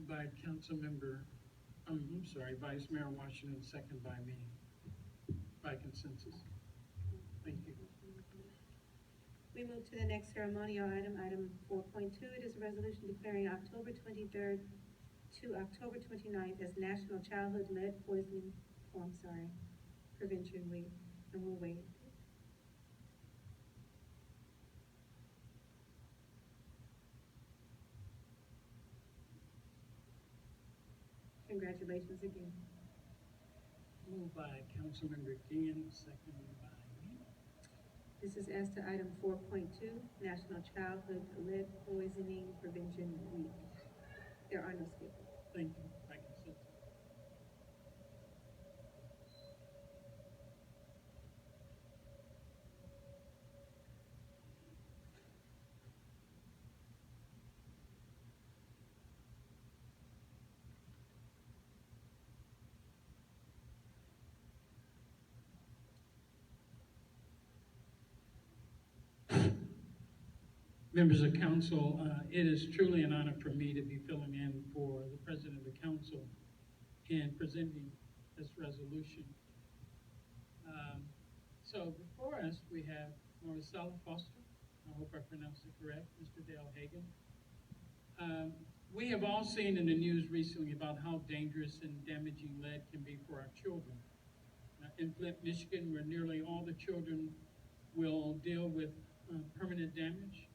by Councilmember, I'm sorry, Vice Mayor Washington, second by me, by consensus. Thank you. We move to the next ceremonial item, item 4.2. It is a resolution declaring October 23rd to October 29th as National Childhood Lead Poisoning, Prevention Week. And we'll wait. Congratulations again. Moved by Councilmember Dean, second by me. This is as to item 4.2, National Childhood Lead Poisoning Prevention Week. There are no speakers. Thank you, by consensus. Members of council, it is truly an honor for me to be filling in for the president of the council and presenting this resolution. So before us, we have Maricela Foster. I hope I pronounced it correct, Mr. Dale Hagan. We have all seen in the news recently about how dangerous and damaging lead can be for our children. In Flint, Michigan, where nearly all the children will deal with permanent damage,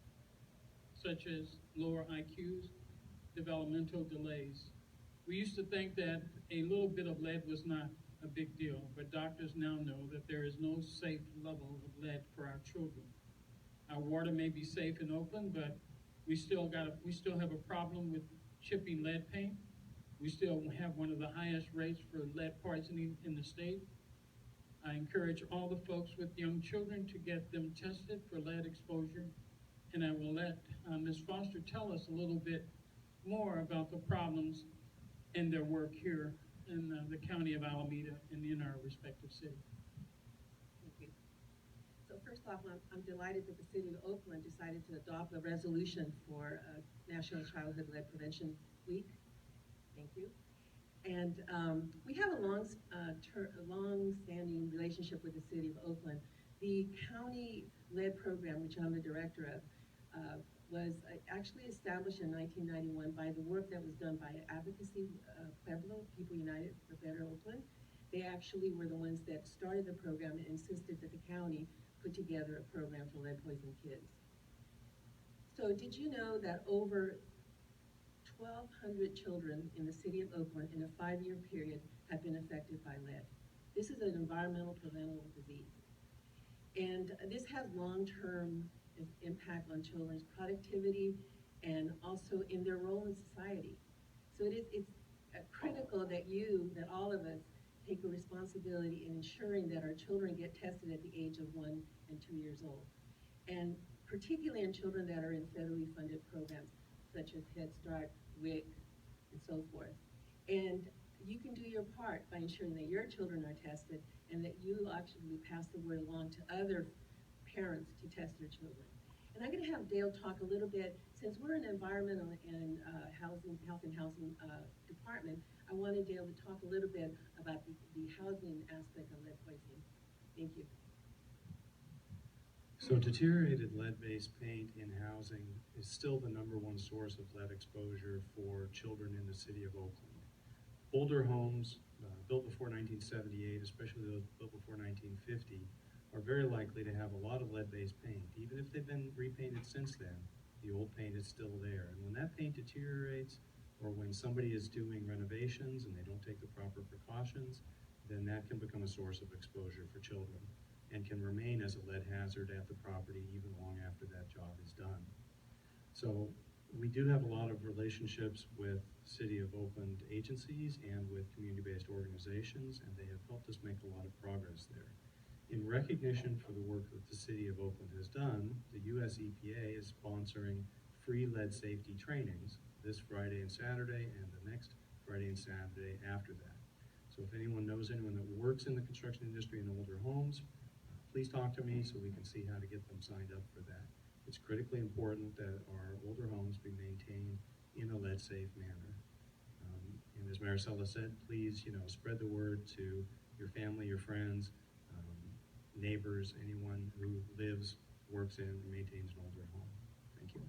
such as lower IQs, developmental delays. We used to think that a little bit of lead was not a big deal, but doctors now know that there is no safe level of lead for our children. Our water may be safe in Oakland, but we still have a problem with chipping lead paint. We still have one of the highest rates for lead poisoning in the state. I encourage all the folks with young children to get them tested for lead exposure, and I will let Ms. Foster tell us a little bit more about the problems and their work here in the county of Alameda and in our respective cities. Thank you. So first off, I'm delighted that the city of Oakland decided to adopt a resolution for National Childhood Lead Prevention Week. Thank you. And we have a long-standing relationship with the city of Oakland. The county lead program, which I'm the director of, was actually established in 1991 by the work that was done by Advocacy Pueblo, People United for Better Oakland. They actually were the ones that started the program and insisted that the county put together a program for lead-poisoned kids. So did you know that over 1,200 children in the city of Oakland in a 5-year period have been affected by lead? This is an environmental preventable disease. And this has long-term impact on children's productivity and also in their role in society. So it's critical that all of us take a responsibility in ensuring that our children get tested at the age of 1 and 2 years old. And particularly in children that are in federally funded programs, such as Head Start, WIC, and so forth. And you can do your part by ensuring that your children are tested and that you actually pass the word along to other parents to test their children. And I'm going to have Dale talk a little bit, since we're an environmental and health and housing department, I wanted Dale to talk a little bit about the housing aspect of lead poisoning. Thank you. So deteriorated lead-based paint in housing is still the #1 source of lead exposure for children in the city of Oakland. Older homes built before 1978, especially those built before 1950, are very likely to have a lot of lead-based paint. Even if they've been repainted since then, the old paint is still there. And when that paint deteriorates, or when somebody is doing renovations and they don't take the proper precautions, then that can become a source of exposure for children and can remain as a lead hazard at the property even long after that job is done. So we do have a lot of relationships with City of Oakland agencies and with community-based organizations, and they have helped us make a lot of progress there. In recognition for the work that the City of Oakland has done, the US EPA is sponsoring free lead safety trainings this Friday and Saturday, and the next Friday and Saturday after that. So if anyone knows anyone that works in the construction industry in older homes, please talk to me so we can see how to get them signed up for that. It's critically important that our older homes be maintained in a lead-safe manner. as Maricela said, please, spread the word to your family, your friends, neighbors, anyone who lives, works in, and maintains an older home. Thank you.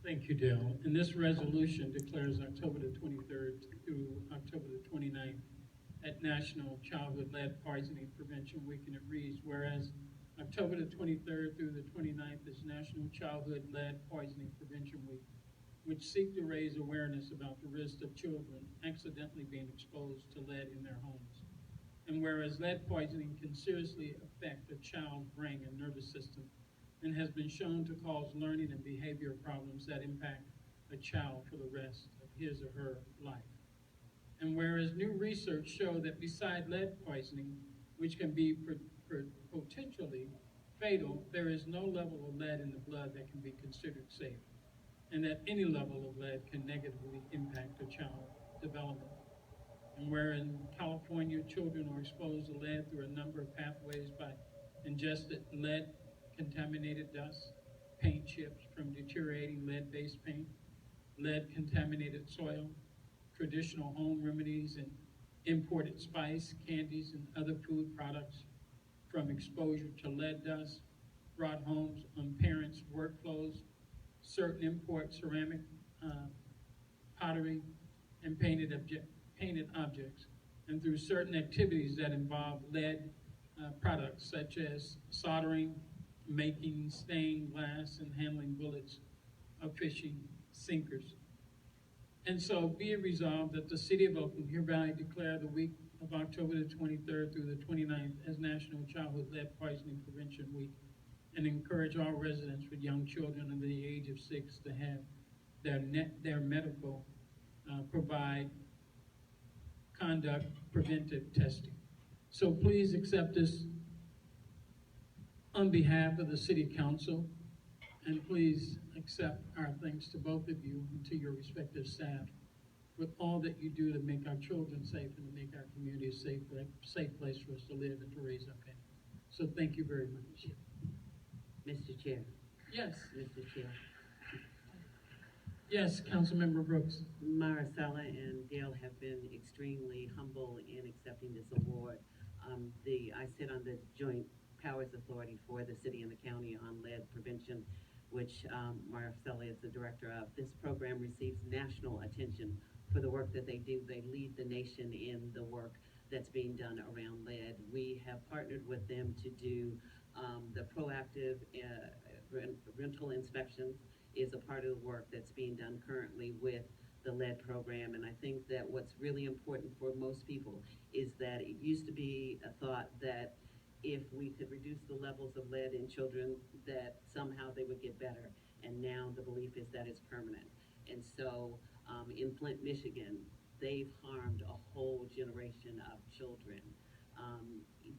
Thank you, Dale. And this resolution declares October the 23rd through October the 29th at National Childhood Lead Poisoning Prevention Week, and it reads, whereas October the 23rd through the 29th is National Childhood Lead Poisoning Prevention Week, which seek to raise awareness about the risk of children accidentally being exposed to lead in their homes. And whereas lead poisoning can seriously affect a child's brain and nervous system and has been shown to cause learning and behavior problems that impact a child for the rest of his or her life. And whereas new research show that beside lead poisoning, which can be potentially fatal, there is no level of lead in the blood that can be considered safe, and that any level of lead can negatively impact a child's development. And where in California, children are exposed to lead through a number of pathways by ingested lead-contaminated dust, paint chips from deteriorating lead-based paint, lead-contaminated soil, traditional home remedies, and imported spice, candies, and other food products from exposure to lead dust, brought homes on parents' work clothes, certain import ceramic, pottery, and painted objects, and through certain activities that involve lead products such as soldering, making stained glass, and handling bullets of fishing sinkers. And so be it resolved that the City of Oakland hereby declare the week of October the 23rd through the 29th as National Childhood Lead Poisoning Prevention Week, and encourage all residents with young children under the age of 6 to have their medical provide conduct preventive testing. So please accept this on behalf of the City Council, and please accept our thanks to both of you and to your respective staff with all that you do to make our children safe and to make our community a safe place for us to live and to raise our families. So thank you very much. Mr. Chair. Yes. Mr. Chair. Yes, Councilmember Brooks. Maricela and Dale have been extremely humble in accepting this award. I sit on the Joint Powers Authority for the city and the county on lead prevention, which Maricela is the director of. This program receives national attention for the work that they do. They lead the nation in the work that's being done around lead. We have partnered with them to do the proactive rental inspections is a part of the work that's being done currently with the lead program. And I think that what's really important for most people is that it used to be a thought that if we could reduce the levels of lead in children, that somehow they would get better. And now the belief is that it's permanent. And so in Flint, Michigan, they've harmed a whole generation of children.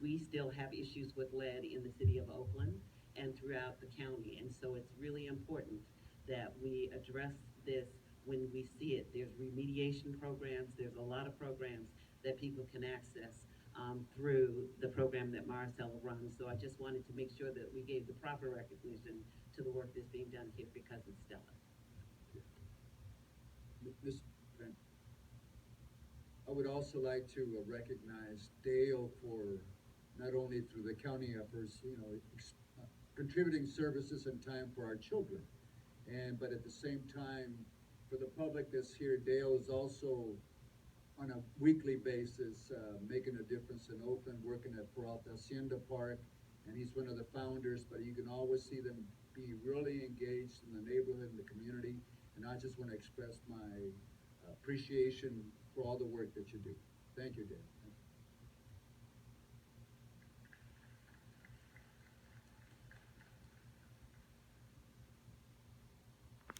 We still have issues with lead in the city of Oakland and throughout the county. And so it's really important that we address this when we see it. There's remediation programs, there's a lot of programs that people can access through the program that Maricela runs. So I just wanted to make sure that we gave the proper recognition to the work that's being done here because it's stellar. Mr. President, I would also like to recognize Dale for not only through the county efforts, contributing services and time for our children, but at the same time, for the public that's here, Dale is also on a weekly basis making a difference in Oakland, working at Peralta Hacienda Park, and he's one of the founders, but you can always see them be really engaged in the neighborhood and the community, and I just want to express my appreciation for all the work that you do. Thank you, Dale.